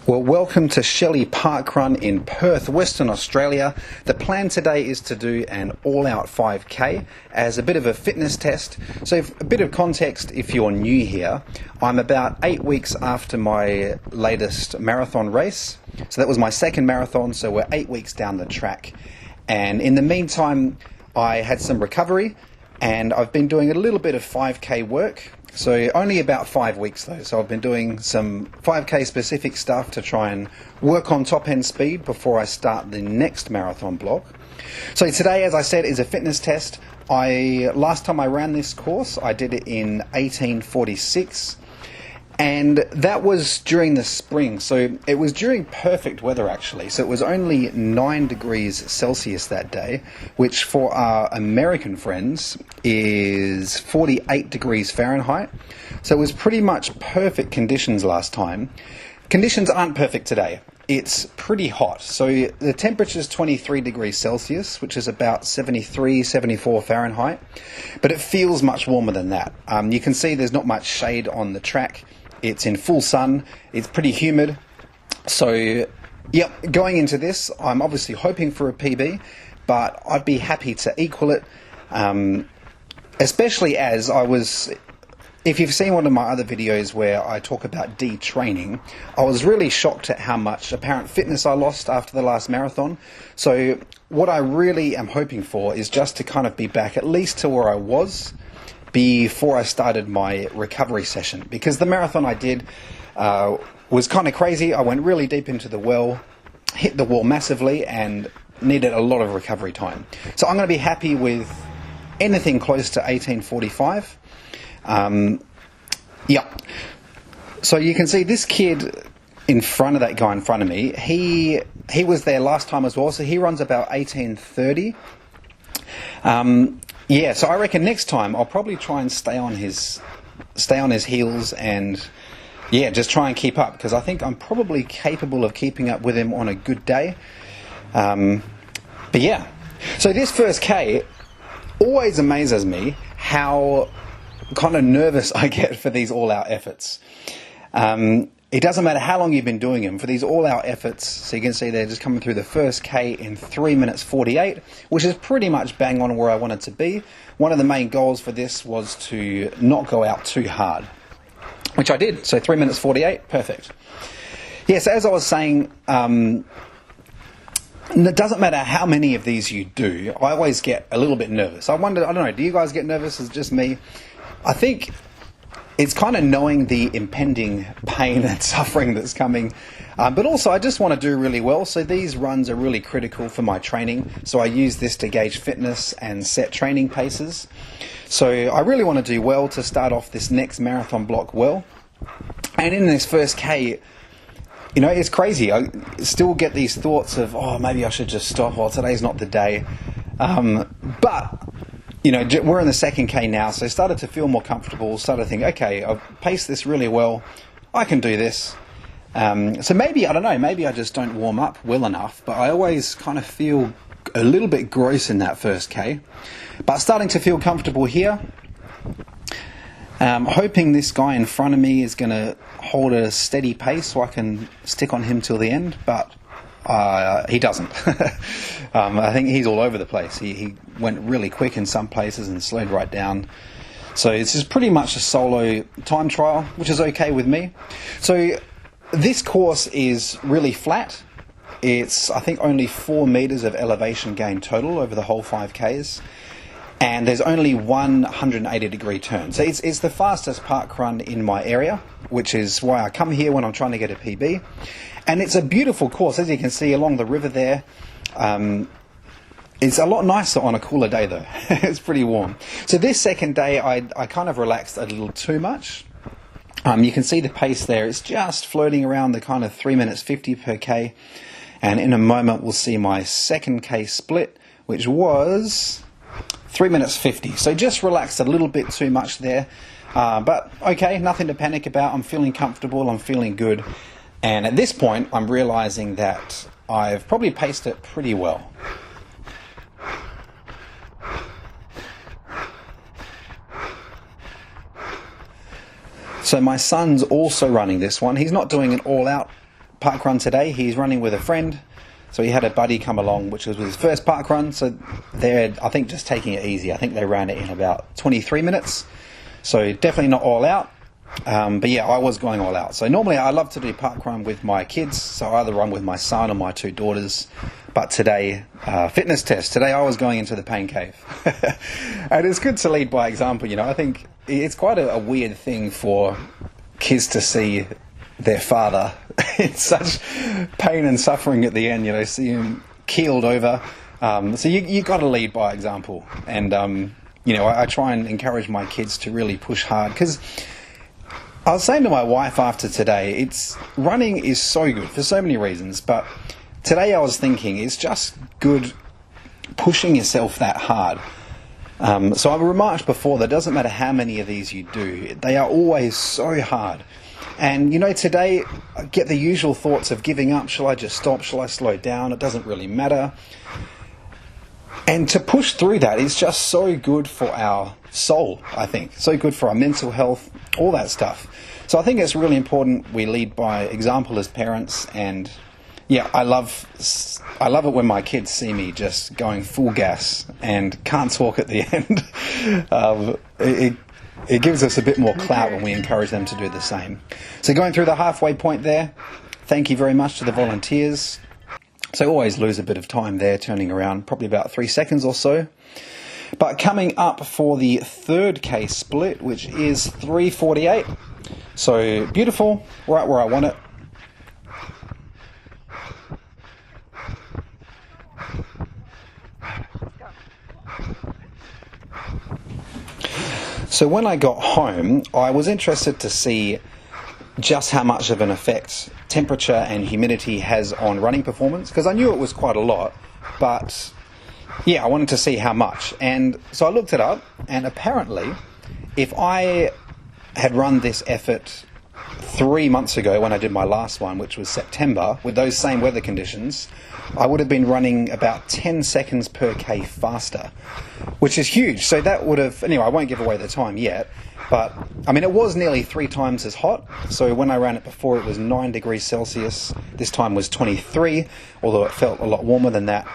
Well, welcome to Shelley Parkrun in Perth, Western Australia. The plan today is to do an all-out 5K as a bit of a fitness test. So a bit of context if you're new here, I'm about 8 weeks after my latest marathon race. So that was my second marathon, so we're 8 weeks down the track. And in the meantime, I had some recovery and I've been doing a little bit of 5K work. So only about 5 weeks though, so I've been doing some 5K specific stuff to try and work on top end speed before I start the next marathon block. So today, as I said, is a fitness test. Last time I ran this course, I did it in 1846, and that was during the spring, so it was during perfect weather actually. So it was only 9 degrees Celsius that day, which for our American friends is 48 degrees Fahrenheit. So it was pretty much perfect conditions last time. Conditions aren't perfect today. It's pretty hot. So the temperature is 23 degrees Celsius, which is about 73, 74 Fahrenheit, but it feels much warmer than that. You can see there's not much shade on the track. It's in full sun, it's pretty humid. So, yep, going into this, I'm obviously hoping for a PB, but I'd be happy to equal it, especially as if you've seen one of my other videos where I talk about detraining, I was really shocked at how much apparent fitness I lost after the last marathon. So what I really am hoping for is just to kind of be back at least to where I was before I started my recovery session, because the marathon I did was kind of crazy. I went really deep into the well, hit the wall massively, and needed a lot of recovery time. So I'm going to be happy with anything close to 1845. Yeah. So you can see this kid in front of that guy in front of me. He was there last time as well, so he runs about 1830. Yeah, so I reckon next time I'll probably try and stay on his heels and yeah, just try and keep up, because I think I'm probably capable of keeping up with him on a good day. But yeah, so this first K always amazes me how kind of nervous I get for these all-out efforts. It doesn't matter how long you've been doing them, for these all-out efforts. So you can see they're just coming through the first K in 3 minutes 48, which is pretty much bang on where I wanted to be. One of the main goals for this was to not go out too hard, which I did. So 3 minutes 48, perfect. Yes, as I was saying, it doesn't matter how many of these you do, I always get a little bit nervous. I don't know, do you guys get nervous? Is it just me? I think it's kind of knowing the impending pain and suffering that's coming. But also I just want to do really well. So these runs are really critical for my training. So I use this to gauge fitness and set training paces. So I really want to do well to start off this next marathon block well. And in this first K, you know, it's crazy. I still get these thoughts of, oh, maybe I should just stop. Well, today's not the day. But you know, we're in the second K now, so started to feel more comfortable, started to think, okay, I've paced this really well, I can do this. So maybe, I don't know, maybe I just don't warm up well enough, but I always kind of feel a little bit gross in that first K. But starting to feel comfortable here. Hoping this guy in front of me is going to hold a steady pace so I can stick on him till the end, but he doesn't. I think he's all over the place. He went really quick in some places and slowed right down. So it's just pretty much a solo time trial, which is okay with me. So this course is really flat. It's, I think, only 4 meters of elevation gain total over the whole 5Ks. And there's only 180 degree turn. So it's the fastest park run in my area, which is why I come here when I'm trying to get a PB. And it's a beautiful course, as you can see along the river there. It's a lot nicer on a cooler day though. It's pretty warm. So this second day I kind of relaxed a little too much. You can see the pace there. It's just floating around the kind of 3 minutes 50 per K. And in a moment we'll see my second K split, which was 3 minutes 50. So just relaxed a little bit too much there. But okay, nothing to panic about. I'm feeling comfortable, I'm feeling good. And at this point, I'm realizing that I've probably paced it pretty well. So my son's also running this one. He's not doing an all-out Parkrun today. He's running with a friend, so he had a buddy come along, which was his first Parkrun. So they're, I think, just taking it easy. I think they ran it in about 23 minutes, so definitely not all out. But yeah, I was going all out. So normally I love to do Parkrun with my kids, so I either run with my son or my two daughters. But today, fitness test. Today I was going into the pain cave. And it's good to lead by example, you know. I think it's quite a weird thing for kids to see their father in such pain and suffering at the end, you know, see him keeled over. So you got to lead by example. And, you know, I try and encourage my kids to really push hard, because I was saying to my wife after today, running is so good for so many reasons, but today I was thinking it's just good pushing yourself that hard. So I've remarked before that it doesn't matter how many of these you do, they are always so hard. And you know, today I get the usual thoughts of giving up. Shall I just stop? Shall I slow down? It doesn't really matter. And to push through that is just so good for our soul, I think. So good for our mental health, all that stuff. So I think it's really important we lead by example as parents. And yeah, I love it when my kids see me just going full gas and can't talk at the end. It gives us a bit more clout when we encourage them to do the same. So going through the halfway point there, thank you very much to the volunteers. So always lose a bit of time there, turning around, probably about 3 seconds or so. But coming up for the third K split, which is 3:48. So beautiful, right where I want it. So when I got home, I was interested to see just how much of an effect temperature and humidity has on running performance, because I knew it was quite a lot, but yeah, I wanted to see how much. And so I looked it up, and apparently if I had run this effort 3 months ago when I did my last one, which was September, with those same weather conditions, I would have been running about 10 seconds per K faster, which is huge. So that would have, anyway, I won't give away the time yet, but I mean, it was nearly 3 times as hot. So when I ran it before, it was 9 degrees Celsius. This time was 23, although it felt a lot warmer than that.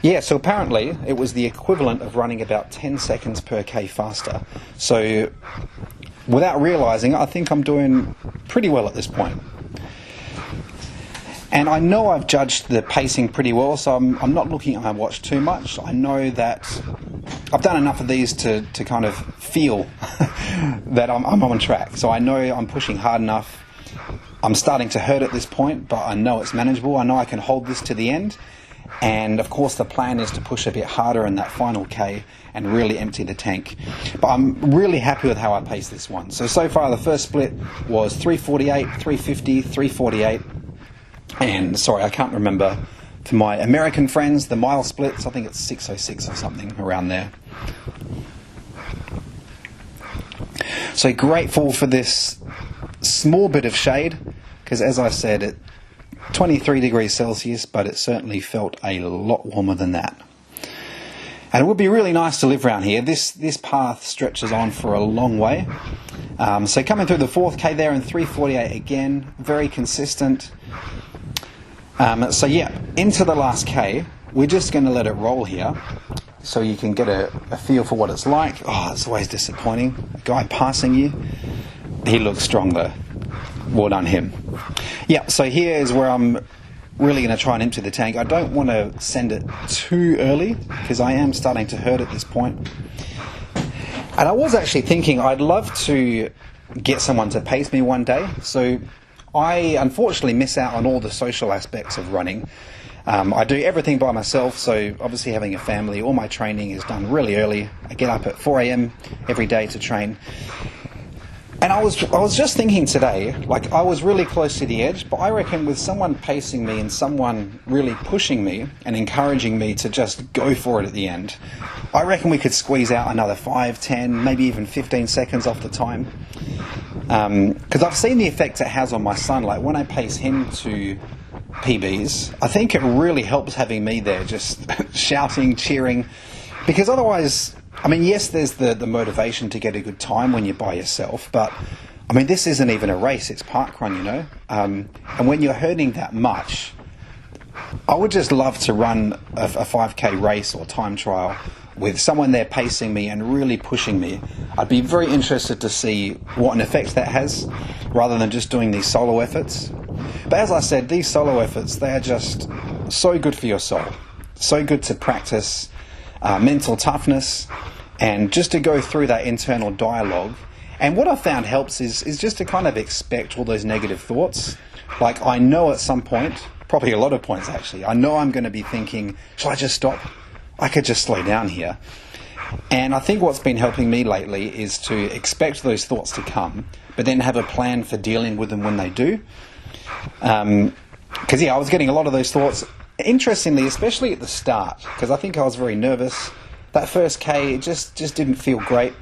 Yeah, so apparently it was the equivalent of running about 10 seconds per K faster. So without realizing it, I think I'm doing pretty well at this point. And I know I've judged the pacing pretty well, so I'm not looking at my watch too much. I know that I've done enough of these to kind of feel that I'm on track. So I know I'm pushing hard enough. I'm starting to hurt at this point, but I know it's manageable. I know I can hold this to the end. And of course the plan is to push a bit harder in that final K and really empty the tank. But I'm really happy with how I paced this one. So far the first split was 3:48, 3:50, 3:48. And sorry, I can't remember, for my American friends, the mile splits, I think it's 6:06 or something around there. So grateful for this small bit of shade, because as I said, it's 23 degrees Celsius, but it certainly felt a lot warmer than that. And it would be really nice to live around here. This path stretches on for a long way. So coming through the 4th K there in 3:48 again, very consistent. So yeah, into the last K, we're just going to let it roll here so you can get a feel for what it's like. Oh, it's always disappointing. A guy passing you, he looks strong though. Well done him. Yeah, so here is where I'm really going to try and empty the tank. I don't want to send it too early because I am starting to hurt at this point. And I was actually thinking I'd love to get someone to pace me one day. So I unfortunately miss out on all the social aspects of running. I do everything by myself, so obviously having a family, all my training is done really early. I get up at 4 a.m. every day to train. And I was just thinking today, like I was really close to the edge, but I reckon with someone pacing me and someone really pushing me and encouraging me to just go for it at the end, I reckon we could squeeze out another 5, 10, maybe even 15 seconds off the time. Because I've seen the effect it has on my son. Like when I pace him to PBs, I think it really helps having me there just shouting, cheering, because otherwise, I mean, yes, there's the motivation to get a good time when you're by yourself, but I mean, this isn't even a race, it's parkrun, you know. And when you're hurting that much, I would just love to run a 5k race or time trial with someone there pacing me and really pushing me. I'd be very interested to see what an effect that has, rather than just doing these solo efforts. But as I said, these solo efforts, they are just so good for your soul. So good to practice mental toughness and just to go through that internal dialogue. And what I found helps is just to kind of expect all those negative thoughts. Like, I know at some point, probably a lot of points actually, I know I'm going to be thinking, shall I just stop? I could just slow down here. And I think what's been helping me lately is to expect those thoughts to come, but then have a plan for dealing with them when they do. Because I was getting a lot of those thoughts, interestingly, especially at the start, because I think I was very nervous. That first K, it just didn't feel great.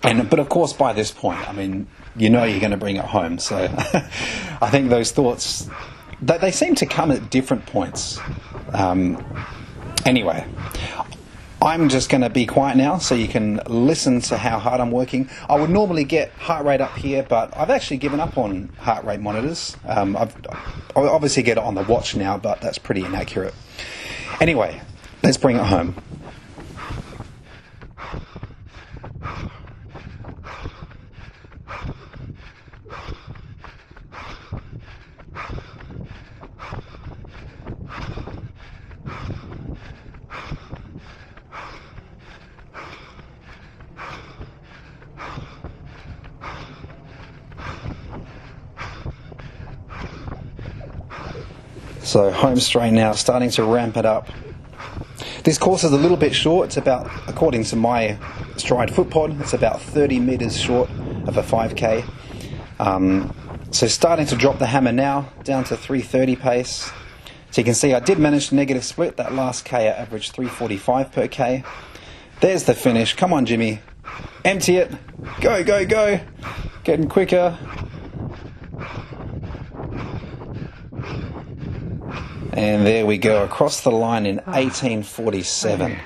But of course, by this point, I mean, you know you're going to bring it home. So I think those thoughts, they seem to come at different points. Anyway, I'm just going to be quiet now so you can listen to how hard I'm working. I would normally get heart rate up here, but I've actually given up on heart rate monitors. I obviously get it on the watch now, but that's pretty inaccurate. Anyway, let's bring it home. So home straight now, starting to ramp it up. This course is a little bit short. It's about, according to my Stride footpod, it's about 30 metres short of a 5k. So starting to drop the hammer now, down to 3:30 pace. So you can see I did manage to negative split. That last k I averaged 3:45 per k. There's the finish. Come on, Jimmy. Empty it. Go, go, go. Getting quicker. And there we go, across the line in 18:47,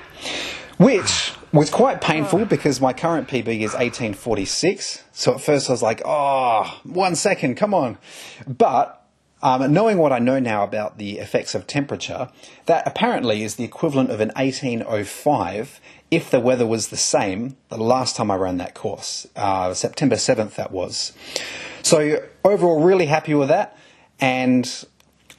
which was quite painful because my current PB is 18:46. So at first I was like, oh, 1 second, come on. But knowing what I know now about the effects of temperature, that apparently is the equivalent of an 18:05 if the weather was the same the last time I ran that course. September 7th that was. So overall, really happy with that. And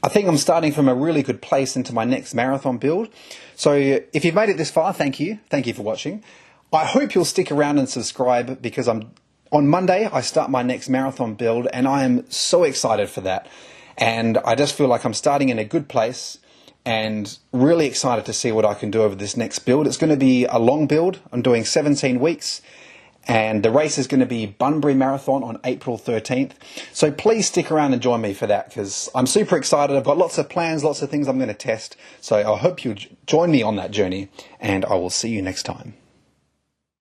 I think I'm starting from a really good place into my next marathon build. So if you've made it this far, thank you. Thank you for watching. I hope you'll stick around and subscribe because on Monday I start my next marathon build and I am so excited for that. And I just feel like I'm starting in a good place and really excited to see what I can do over this next build. It's going to be a long build. I'm doing 17 weeks. And the race is going to be Bunbury Marathon on April 13th. So please stick around and join me for that because I'm super excited. I've got lots of plans, lots of things I'm going to test. So I hope you join me on that journey and I will see you next time.